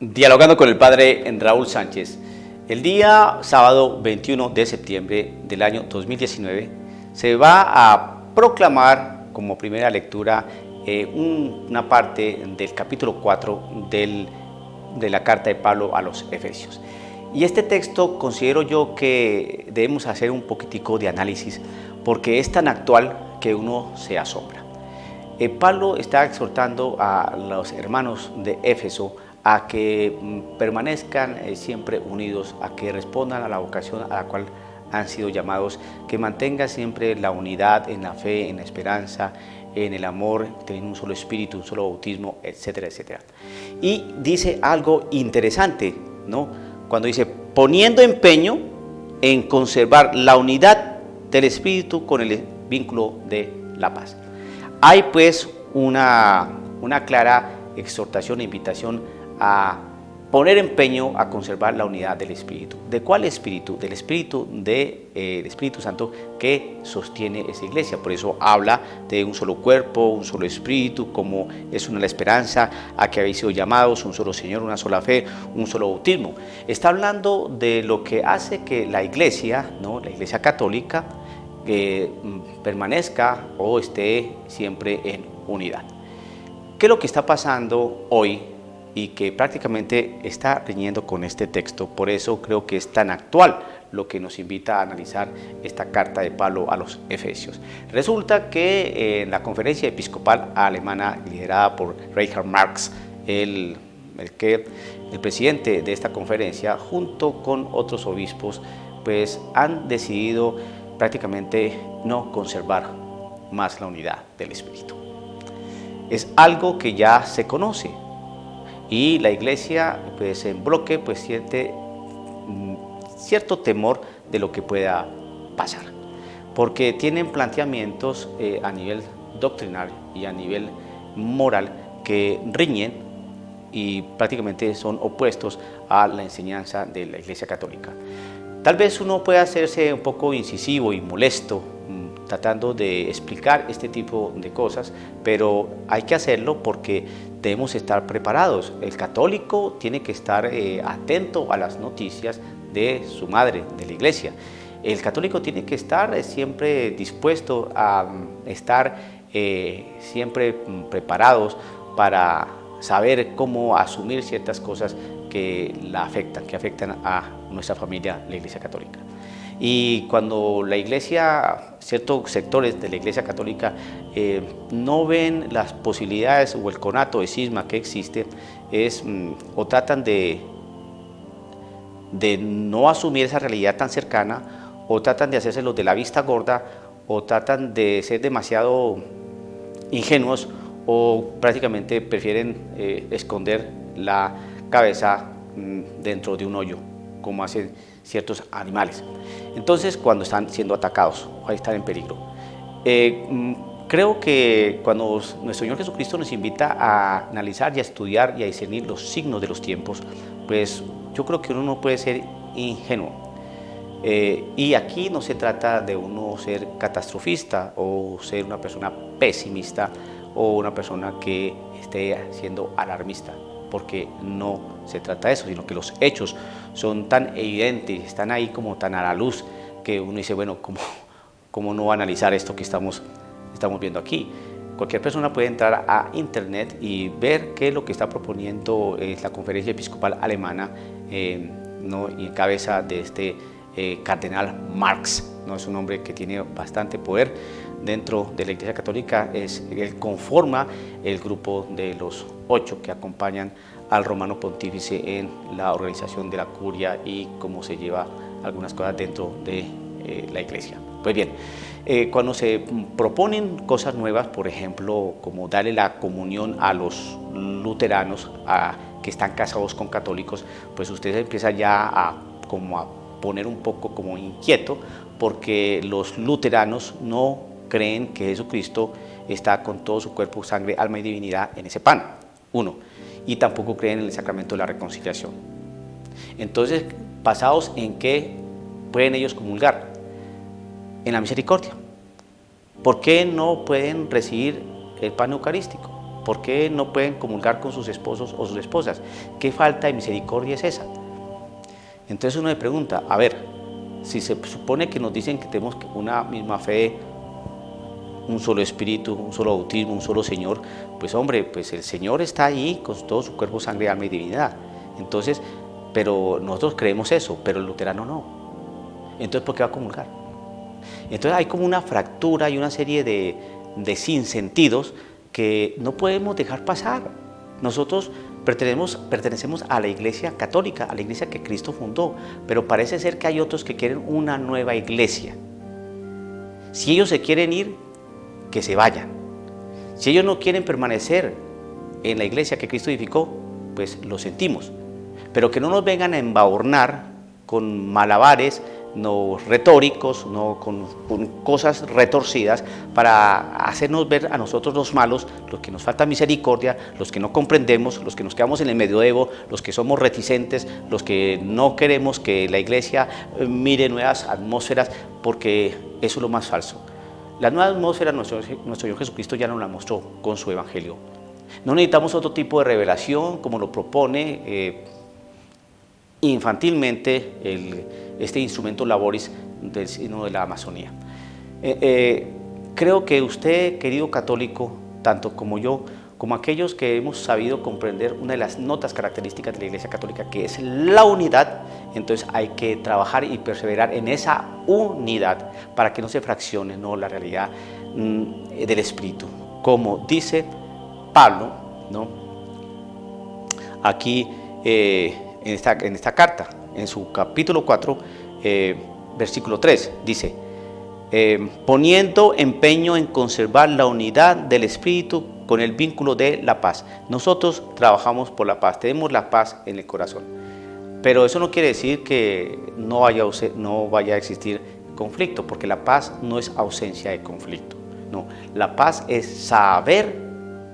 Dialogando con el padre Raúl Sánchez. El día sábado 21 de septiembre del año 2019 se va a proclamar como primera lectura una parte del capítulo 4 de la carta de Pablo a los Efesios. Y este texto considero yo que debemos hacer un poquitico de análisis porque es tan actual que uno se asombra. Pablo está exhortando a los hermanos de Éfeso a que permanezcan siempre unidos, a que respondan a la vocación a la cual han sido llamados, que mantengan siempre la unidad en la fe, en la esperanza, en el amor, teniendo un solo espíritu, un solo bautismo, etcétera, etcétera. Y dice algo interesante, ¿no? Cuando dice, poniendo empeño en conservar la unidad del espíritu con el vínculo de la paz. Hay pues una clara exhortación e invitación a poner empeño a conservar la unidad del Espíritu. ¿De cuál Espíritu? Del Espíritu del Espíritu Santo que sostiene esa iglesia. Por eso habla de un solo cuerpo, un solo Espíritu, como es una la esperanza a que habéis sido llamados, un solo Señor, una sola fe, un solo bautismo. Está hablando de lo que hace que la iglesia, ¿no? La iglesia católica, permanezca o esté siempre en unidad. ¿Qué es lo que está pasando hoy? Y que prácticamente está riñendo con este texto, por eso creo que es tan actual lo que nos invita a analizar esta carta de Pablo a los Efesios. Resulta que en la conferencia episcopal alemana liderada por Reinhard Marx, el presidente de esta conferencia, junto con otros obispos, pues han decidido prácticamente no conservar más la unidad del Espíritu. Es algo que ya se conoce. Y la iglesia, pues en bloque, pues siente cierto temor de lo que pueda pasar, porque tienen planteamientos a nivel doctrinal y a nivel moral que riñen y prácticamente son opuestos a la enseñanza de la Iglesia Católica. Tal vez uno pueda hacerse un poco incisivo y molesto tratando de explicar este tipo de cosas, pero hay que hacerlo porque debemos estar preparados. El católico tiene que estar atento a las noticias de su madre, de la iglesia. El católico tiene que estar siempre dispuesto a estar siempre preparados para saber cómo asumir ciertas cosas que la afectan, que afectan a nuestra familia, la Iglesia Católica. Y cuando la iglesia, ciertos sectores de la iglesia católica no ven las posibilidades o el conato de cisma que existe, o tratan de no asumir esa realidad tan cercana, o tratan de hacerse los de la vista gorda, o tratan de ser demasiado ingenuos, o prácticamente prefieren esconder la cabeza dentro de un hoyo, como hacen ciertos animales. Entonces, cuando están siendo atacados o están en peligro. Creo que cuando nuestro Señor Jesucristo nos invita a analizar y a estudiar y a discernir los signos de los tiempos, pues yo creo que uno no puede ser ingenuo. Y aquí no se trata de uno ser catastrofista o ser una persona pesimista o una persona que esté siendo alarmista, porque no se trata de eso, sino que los hechos son tan evidentes, están ahí como tan a la luz, que uno dice, bueno, ¿cómo no analizar esto que estamos viendo aquí? Cualquier persona puede entrar a internet y ver qué es lo que está proponiendo la conferencia episcopal alemana, ¿no? Y en cabeza de este cardenal Marx, ¿no? Es un hombre que tiene bastante poder dentro de la Iglesia Católica. Él conforma el grupo de los 8 que acompañan al romano pontífice en la organización de la curia y cómo se lleva algunas cosas dentro de la iglesia. Pues bien, cuando se proponen cosas nuevas, por ejemplo, como darle la comunión a los luteranos que están casados con católicos, pues usted empieza ya a poner un poco como inquieto, porque los luteranos no creen que Jesucristo está con todo su cuerpo, sangre, alma y divinidad en ese pan, uno, y tampoco creen en el sacramento de la reconciliación. Entonces, ¿basados en qué pueden ellos comulgar? En la misericordia. ¿Por qué no pueden recibir el pan eucarístico? ¿Por qué no pueden comulgar con sus esposos o sus esposas? ¿Qué falta de misericordia es esa? Entonces uno le pregunta, a ver, si se supone que nos dicen que tenemos una misma fe, un solo espíritu, un solo bautismo, un solo Señor, pues hombre, pues el Señor está ahí con todo su cuerpo, sangre, alma y divinidad. Entonces, pero nosotros creemos eso, pero el luterano no. Entonces, ¿por qué va a comulgar? Entonces hay como una fractura y una serie de sinsentidos que no podemos dejar pasar. Nosotros pertenecemos a la Iglesia Católica, a la Iglesia que Cristo fundó, pero parece ser que hay otros que quieren una nueva iglesia. Si ellos se quieren ir, que se vayan. Si ellos no quieren permanecer en la iglesia que Cristo edificó, pues lo sentimos. Pero que no nos vengan a embadurnar con malabares, no retóricos, no con cosas retorcidas para hacernos ver a nosotros los malos, los que nos falta misericordia, los que no comprendemos, los que nos quedamos en el medioevo, los que somos reticentes, los que no queremos que la iglesia mire nuevas atmósferas, porque eso es lo más falso. La nueva atmósfera nuestro Señor Jesucristo ya nos la mostró con su evangelio. No necesitamos otro tipo de revelación como lo propone infantilmente este instrumento laboris del signo de la Amazonía. Creo que usted, querido católico, tanto como yo, como aquellos que hemos sabido comprender una de las notas características de la Iglesia Católica, que es la unidad, entonces hay que trabajar y perseverar en esa unidad para que no se fraccione, ¿no?, la realidad del Espíritu. Como dice Pablo, ¿no?, aquí en esta carta, en su capítulo 4, versículo 3, dice: poniendo empeño en conservar la unidad del Espíritu con el vínculo de la paz. Nosotros trabajamos por la paz, tenemos la paz en el corazón, pero eso no quiere decir que no vaya a existir conflicto, porque la paz no es ausencia de conflicto, no, la paz es saber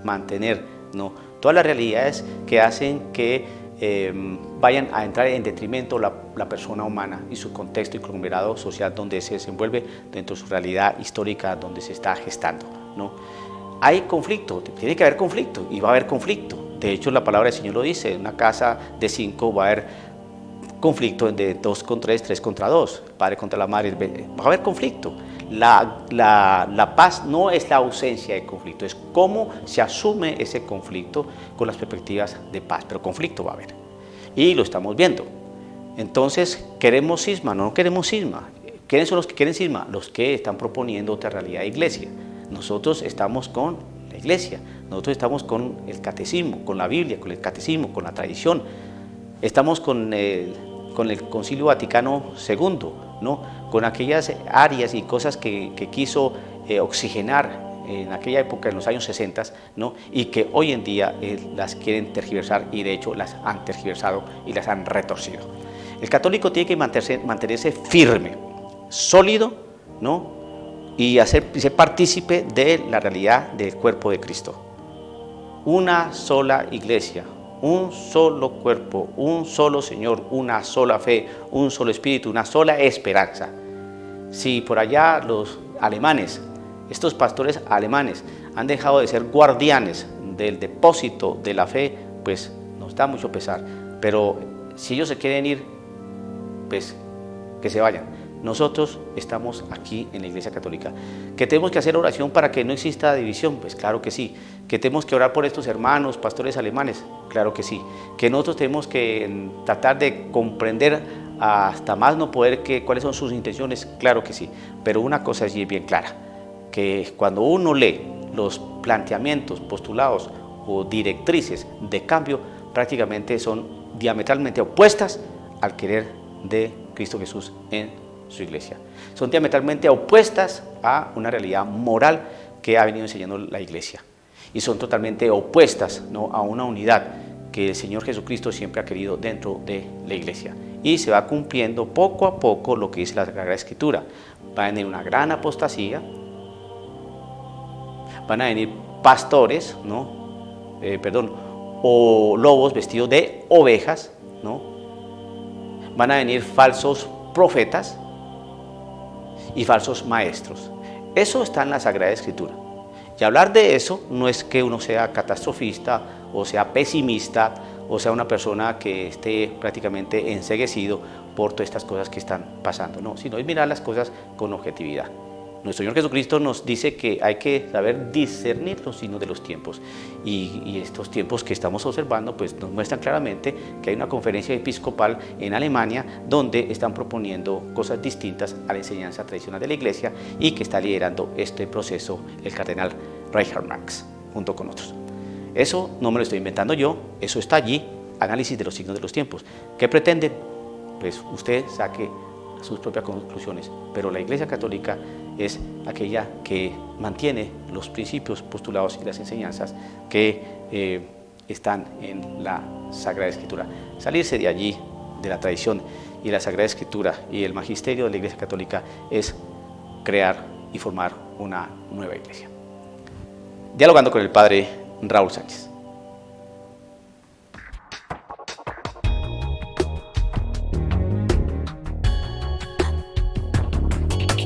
mantener, no, todas las realidades que hacen que vayan a entrar en detrimento la persona humana y su contexto y conglomerado social donde se desenvuelve, dentro de su realidad histórica donde se está gestando, ¿no? Hay conflicto, tiene que haber conflicto y va a haber conflicto. De hecho, la palabra del Señor lo dice: en una casa de 5 va a haber conflicto de 2 con 3, 3 contra 2, padre contra la madre, va a haber conflicto. La paz no es la ausencia de conflicto, es cómo se asume ese conflicto con las perspectivas de paz, pero conflicto va a haber y lo estamos viendo. Entonces, ¿queremos cisma? No queremos cisma. ¿Quiénes son los que quieren cisma? Los que están proponiendo otra realidad de iglesia. Nosotros estamos con la iglesia, nosotros estamos con el catecismo, con la Biblia, con el catecismo, con la tradición. Estamos con el Concilio Vaticano II, ¿no?, con aquellas áreas y cosas que quiso oxigenar en aquella época, en los años 60, ¿no?, y que hoy en día las quieren tergiversar, y de hecho las han tergiversado y las han retorcido. El católico tiene que mantenerse firme, sólido, ¿no?, y ser partícipe de la realidad del cuerpo de Cristo. Una sola iglesia, un solo cuerpo, un solo Señor, una sola fe, un solo espíritu, una sola esperanza. Si por allá los alemanes, estos pastores alemanes, han dejado de ser guardianes del depósito de la fe, pues nos da mucho pesar. Pero si ellos se quieren ir, pues que se vayan. Nosotros estamos aquí en la Iglesia Católica. ¿Que tenemos que hacer oración para que no exista división? Pues claro que sí. ¿Que tenemos que orar por estos hermanos, pastores alemanes? Claro que sí. ¿Que nosotros tenemos que tratar de comprender hasta más no poder cuáles son sus intenciones? Claro que sí. Pero una cosa es bien clara, que cuando uno lee los planteamientos, postulados o directrices de cambio, prácticamente son diametralmente opuestas al querer de Cristo Jesús en su iglesia. Son diametralmente opuestas a una realidad moral que ha venido enseñando la iglesia, y son totalmente opuestas, ¿no?, a una unidad que el Señor Jesucristo siempre ha querido dentro de la iglesia, y se va cumpliendo poco a poco lo que dice la Sagrada Escritura. Va a venir una gran apostasía, van a venir pastores, ¿no?, o lobos vestidos de ovejas, ¿no?, van a venir falsos profetas y falsos maestros. Eso está en la Sagrada Escritura. Y hablar de eso no es que uno sea catastrofista o sea pesimista o sea una persona que esté prácticamente enceguecido por todas estas cosas que están pasando, no, sino es mirar las cosas con objetividad. Nuestro Señor Jesucristo nos dice que hay que saber discernir los signos de los tiempos y estos tiempos que estamos observando pues nos muestran claramente que hay una conferencia episcopal en Alemania donde están proponiendo cosas distintas a la enseñanza tradicional de la Iglesia y que está liderando este proceso el cardenal Reinhard Marx junto con otros. Eso no me lo estoy inventando yo, eso está allí, análisis de los signos de los tiempos. ¿Qué pretenden? Pues usted saque sus propias conclusiones, pero la Iglesia Católica es aquella que mantiene los principios, postulados y las enseñanzas que están en la Sagrada Escritura. Salirse de allí, de la tradición y la Sagrada Escritura y el magisterio de la Iglesia Católica es crear y formar una nueva iglesia. Dialogando con el padre Raúl Sánchez.